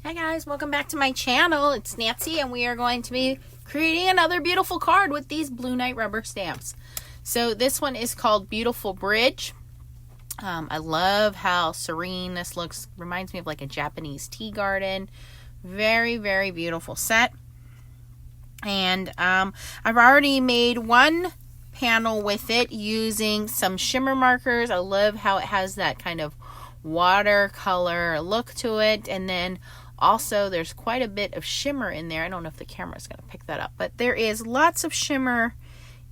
Hi guys, welcome back to my channel. It's Nancy and we are going to be creating another beautiful card with these Blue Night rubber stamps. So this one is called Beautiful Bridge. I love how serene this looks. Reminds me of like a Japanese tea garden. Very, very beautiful set. And I've already made one panel with it using some shimmer markers. I love how it has that kind of watercolor look to it, and then also there's quite a bit of shimmer in there. I don't know if the camera is going to pick that up, but there is lots of shimmer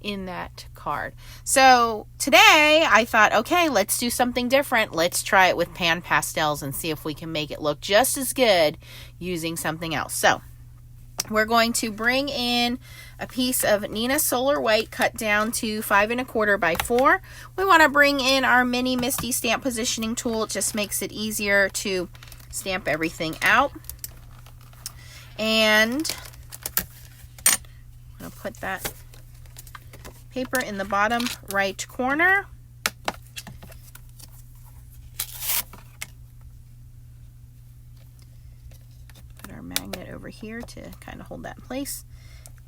in that card. So today I thought, okay, let's do something different. Let's try it with pan pastels and see if we can make it look just as good using something else. So we're going to bring in a piece of Neenah Solar White cut down to 5 1/4 by 4. We want to bring in our mini Misty stamp positioning tool. It just makes it easier to stamp everything out. And I'm going to put that paper in the bottom right corner. Magnet over here to kind of hold that in place,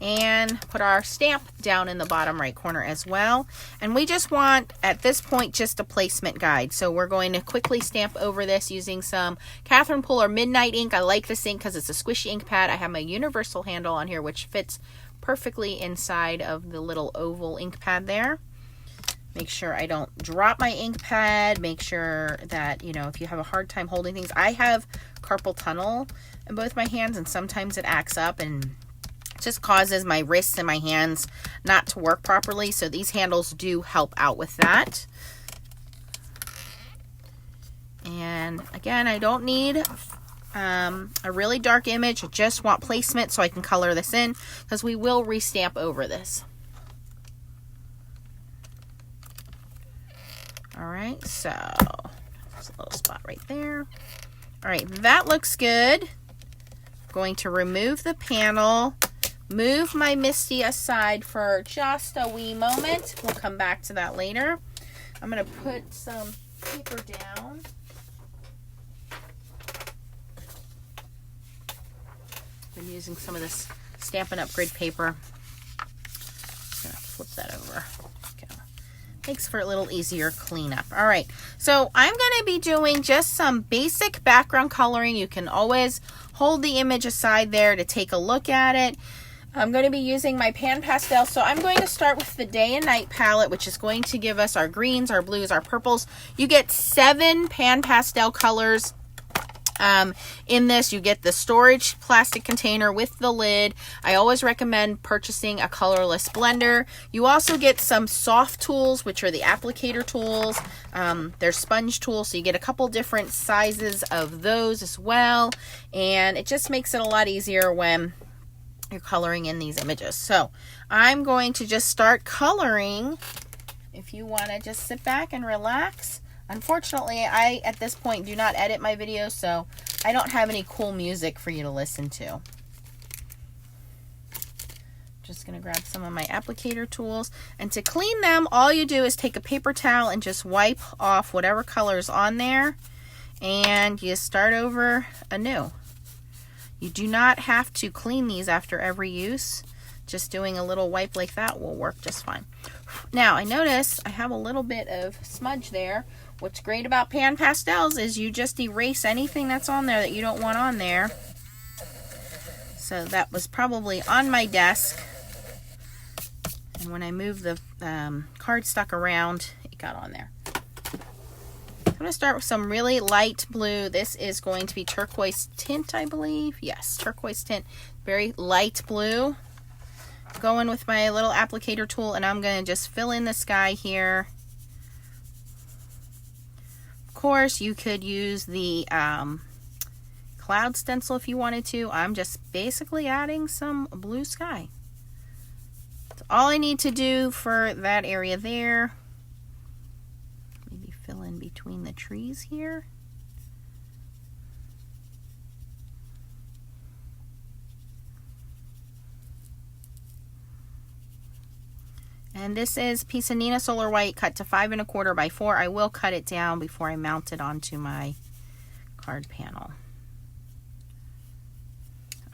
and put our stamp down in the bottom right corner as well. And we just want at this point just a placement guide, so we're going to quickly stamp over this using some Catherine Pooler Midnight ink. I like this ink because it's a squishy ink pad. I have my universal handle on here which fits perfectly inside of the little oval ink pad there. Make sure I don't drop my ink pad. Make sure that, you know, if you have a hard time holding things. I have carpal tunnel in both my hands, and sometimes it acts up and just causes my wrists and my hands not to work properly. So these handles do help out with that. And again, I don't need a really dark image. I just want placement so I can color this in, because we will restamp over this. All right, so there's a little spot right there. All right, that looks good. I'm going to remove the panel, move my Misty aside for just a wee moment. We'll come back to that later. I'm going to put some paper down. I've been using some of this Stampin' Up! Grid paper. Just going to flip that over. Makes for a little easier cleanup. All right, so I'm going to be doing just some basic background coloring. You can always hold the image aside there to take a look at it. I'm going to be using my pan pastel, so I'm going to start with the Day and Night palette, which is going to give us our greens, our blues, our purples. You get 7 pan pastel colors. In this, you get the storage plastic container with the lid. I always recommend purchasing a colorless blender. You also get some soft tools, which are the applicator tools. They're sponge tools, so you get a couple different sizes of those as well. And it just makes it a lot easier when you're coloring in these images. So I'm going to just start coloring. If you want to just sit back and relax. Unfortunately, I, at this point, do not edit my videos, so I don't have any cool music for you to listen to. Just going to grab some of my applicator tools. And to clean them, all you do is take a paper towel and just wipe off whatever color's on there. And you start over anew. You do not have to clean these after every use. Just doing a little wipe like that will work just fine. Now, I notice I have a little bit of smudge there. What's great about pan pastels is you just erase anything that's on there that you don't want on there. So that was probably on my desk. And when I moved the cardstock around, it got on there. I'm going to start with some really light blue. This is going to be turquoise tint, I believe. Yes, turquoise tint. Very light blue. Going with my little applicator tool, and I'm going to just fill in the sky here. Of course, you could use the cloud stencil if you wanted to. I'm just basically adding some blue sky. That's all I need to do for that area there. Maybe fill in between the trees here. And this is a piece of Neenah Solar White cut to 5 1/4 by 4. I will cut it down before I mount it onto my card panel.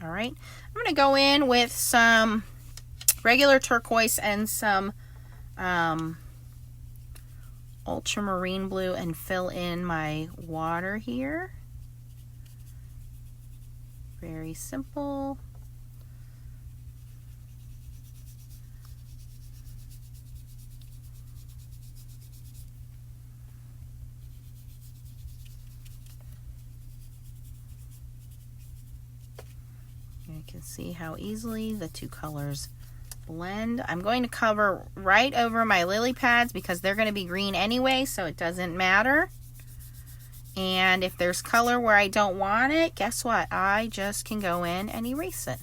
All right, I'm going to go in with some regular turquoise and some ultramarine blue and fill in my water here. Very simple. You can see how easily the two colors blend. I'm going to cover right over my lily pads because they're going to be green anyway, so it doesn't matter. And if there's color where I don't want it, guess what? I just can go in and erase it.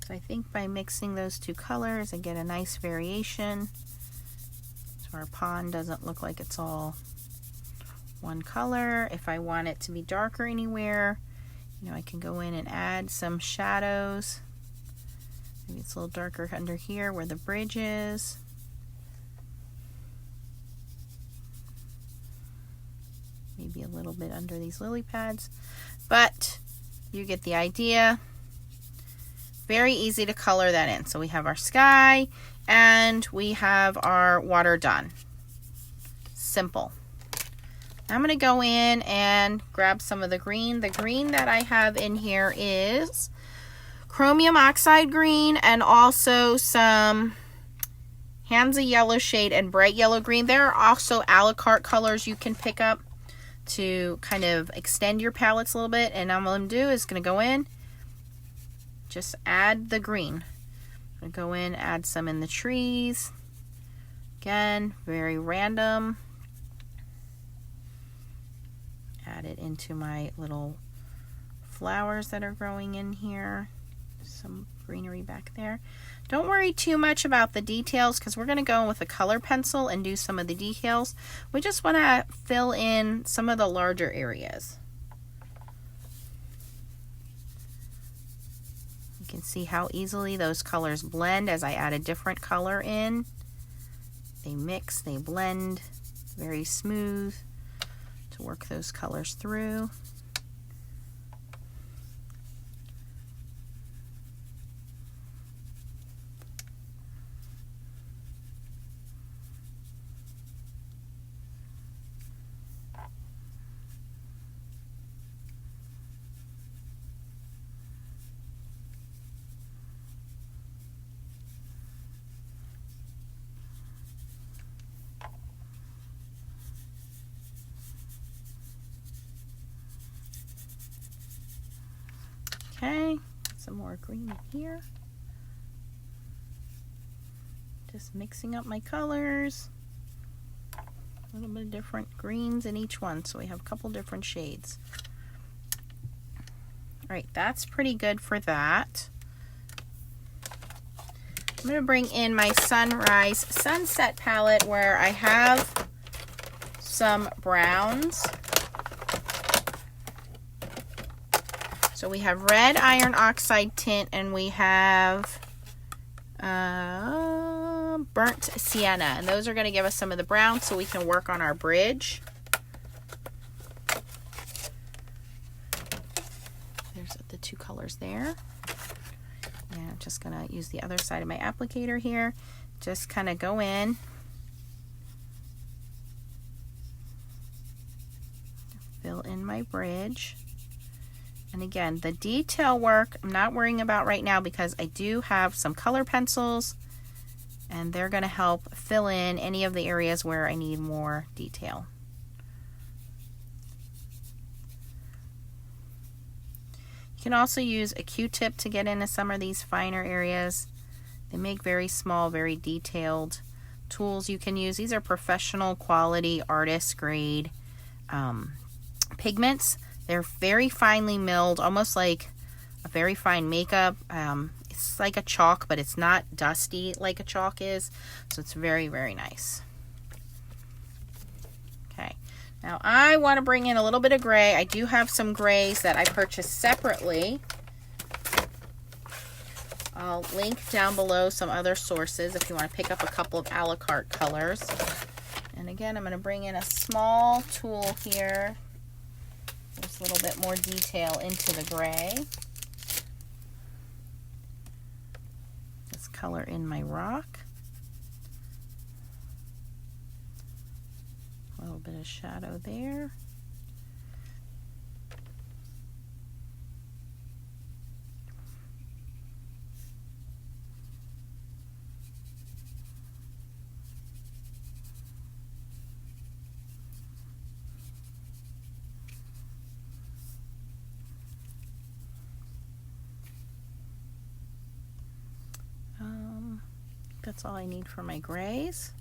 So I think by mixing those two colors, I get a nice variation. So our pond doesn't look like it's all one color. If I want it to be darker anywhere, you know, I can go in and add some shadows. Maybe it's a little darker under here where the bridge is. Maybe a little bit under these lily pads, but you get the idea. Very easy to color that in. So we have our sky and we have our water done. Simple. I'm going to go in and grab some of the green. The green that I have in here is chromium oxide green and also some Hansa yellow shade and bright yellow green. There are also a la carte colors you can pick up to kind of extend your palettes a little bit. And all I'm going to do is going to go in, just add the green. I'm going to go in, add some in the trees. Again, very random. Add it into my little flowers that are growing in here. Some greenery back there. Don't worry too much about the details because we're going to go in with a color pencil and do some of the details. We just want to fill in some of the larger areas. You can see how easily those colors blend as I add a different color in. They mix, they blend, very smooth to work those colors through. Okay, some more green in here. Just mixing up my colors. A little bit of different greens in each one, so we have a couple different shades. All right, that's pretty good for that. I'm going to bring in my Sunrise Sunset palette where I have some browns. So we have red iron oxide tint and we have burnt sienna. And those are going to give us some of the brown so we can work on our bridge. There's the two colors there. And I'm just going to use the other side of my applicator here. Just kind of go in. Fill in my bridge. And again, the detail work, I'm not worrying about right now because I do have some color pencils and they're going to help fill in any of the areas where I need more detail. You can also use a Q-tip to get into some of these finer areas. They make very small, very detailed tools you can use. These are professional quality artist grade pigments. They're very finely milled, almost like a very fine makeup. It's like a chalk, but it's not dusty like a chalk is. So it's very, very nice. Okay, now I want to bring in a little bit of gray. I do have some grays that I purchased separately. I'll link down below some other sources if you want to pick up a couple of a la carte colors. And again, I'm going to bring in a small tool here. There's a little bit more detail into the gray. Let's color in my rock. A little bit of shadow there. That's all I need for my grays.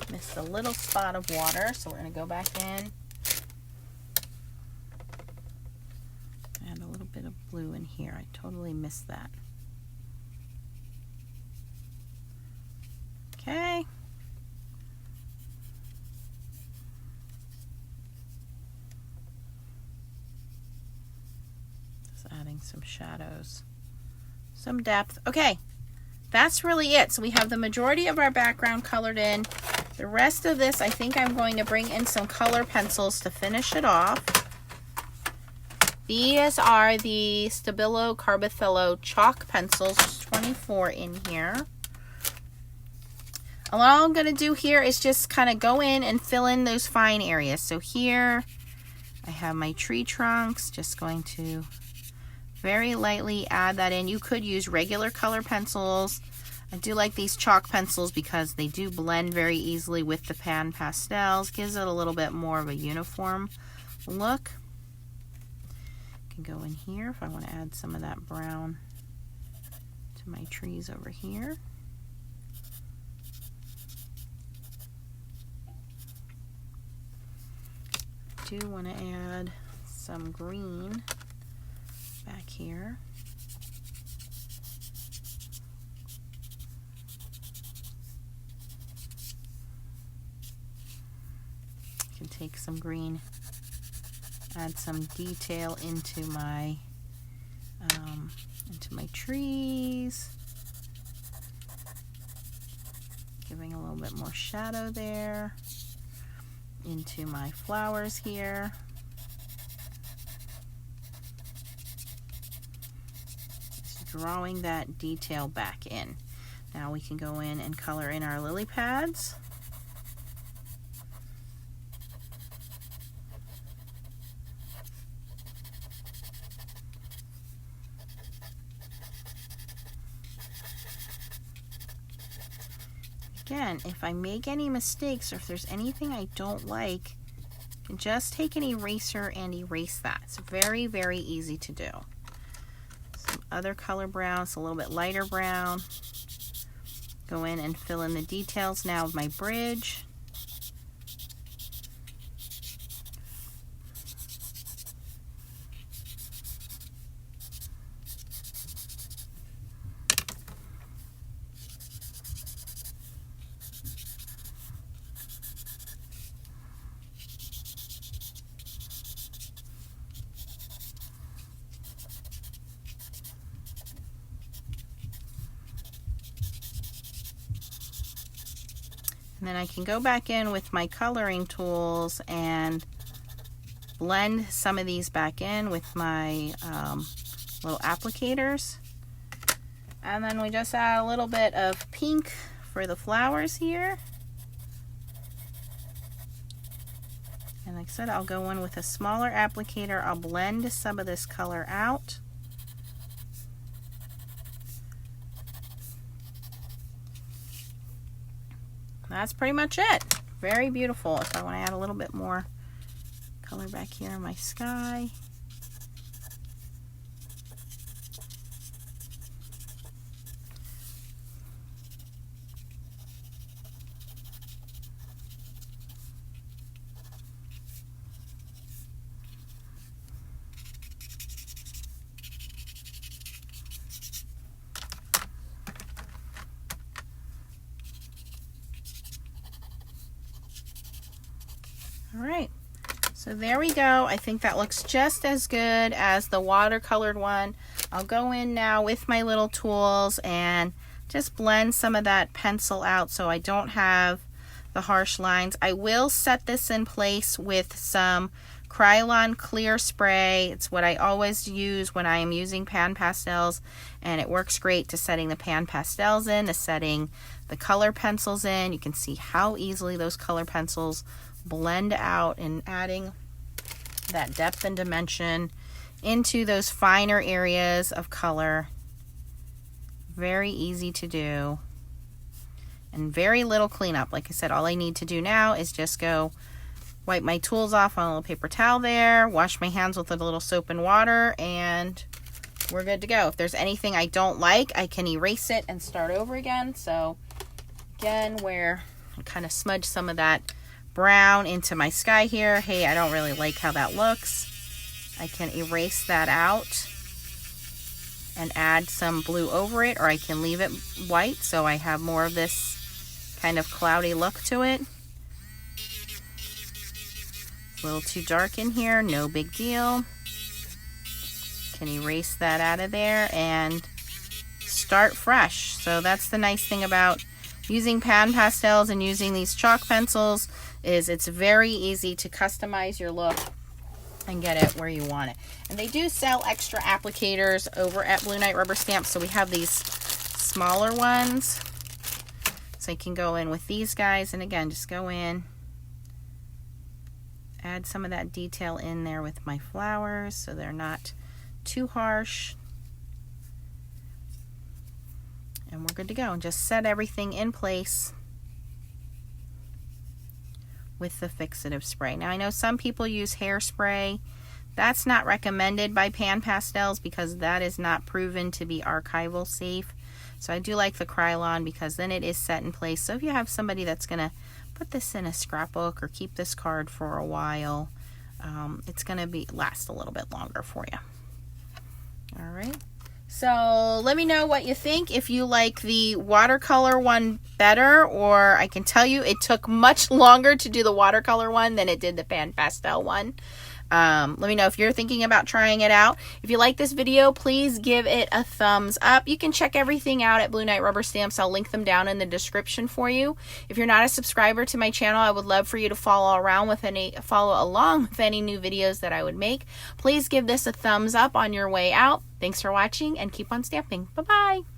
Missed a little spot of water, so we're going to go back in. Add a little bit of blue in here. I totally missed that. Okay. Just adding some shadows, some depth. Okay, that's really it. So we have the majority of our background colored in. The rest of this, I think I'm going to bring in some color pencils to finish it off. These are the Stabilo Carbothello chalk pencils. There's 24 in here. All I'm going to do here is just kind of go in and fill in those fine areas. So here I have my tree trunks, just going to very lightly add that in. You could use regular color pencils. I do like these chalk pencils because they do blend very easily with the pan pastels. Gives it a little bit more of a uniform look. I can go in here if I want to add some of that brown to my trees over here. Do want to add some green back here. I can take some green, add some detail into my trees, giving a little bit more shadow there. Into my flowers here. Just drawing that detail back in. Now we can go in and color in our lily pads. Again, if I make any mistakes or if there's anything I don't like, I can just take an eraser and erase that. It's very, very easy to do. Some other color browns, a little bit lighter brown. Go in and fill in the details now of my bridge. And then I can go back in with my coloring tools and blend some of these back in with my little applicators. And then we just add a little bit of pink for the flowers here. And like I said, I'll go in with a smaller applicator. I'll blend some of this color out. That's pretty much it. Very beautiful. If I want to add a little bit more color back here in my sky. All right. So there we go. I think that looks just as good as the watercolored one. I'll go in now with my little tools and just blend some of that pencil out so I don't have the harsh lines. I will set this in place with some Krylon clear spray. It's what I always use when I am using pan pastels, and it works great to setting the pan pastels in, to setting the color pencils in. You can see how easily those color pencils blend out and adding that depth and dimension into those finer areas of color. Very easy to do and very little cleanup. Like I said, all I need to do now is just go wipe my tools off on a little paper towel there, wash my hands with a little soap and water, and we're good to go. If there's anything I don't like, I can erase it and start over again. So again, where I kind of smudge some of that brown into my sky here, hey, I don't really like how that looks. I can erase that out and add some blue over it, or I can leave it white so I have more of this kind of cloudy look to it. A little too dark in here, no big deal. Can erase that out of there and start fresh. So that's the nice thing about using pan pastels and using these chalk pencils, is it's very easy to customize your look and get it where you want it. And they do sell extra applicators over at Blue Knight Rubber Stamps. So we have these smaller ones. So I can go in with these guys, and again, just go in, add some of that detail in there with my flowers so they're not too harsh. And we're good to go. And just set everything in place with the fixative spray. Now I know some people use hairspray. That's not recommended by pan pastels because that is not proven to be archival safe. So I do like the Krylon because then it is set in place. So if you have somebody that's going to put this in a scrapbook or keep this card for a while, it's going to last a little bit longer for you. All right. So let me know what you think, if you like the watercolor one better, or I can tell you it took much longer to do the watercolor one than it did the pan pastel one. Let me know if you're thinking about trying it out. If you like this video, please give it a thumbs up. You can check everything out at Blue Knight Rubber Stamps. I'll link them down in the description for you. If you're not a subscriber to my channel, I would love for you to follow along with any new videos that I would make. Please give this a thumbs up on your way out. Thanks for watching and keep on stamping. Bye-bye.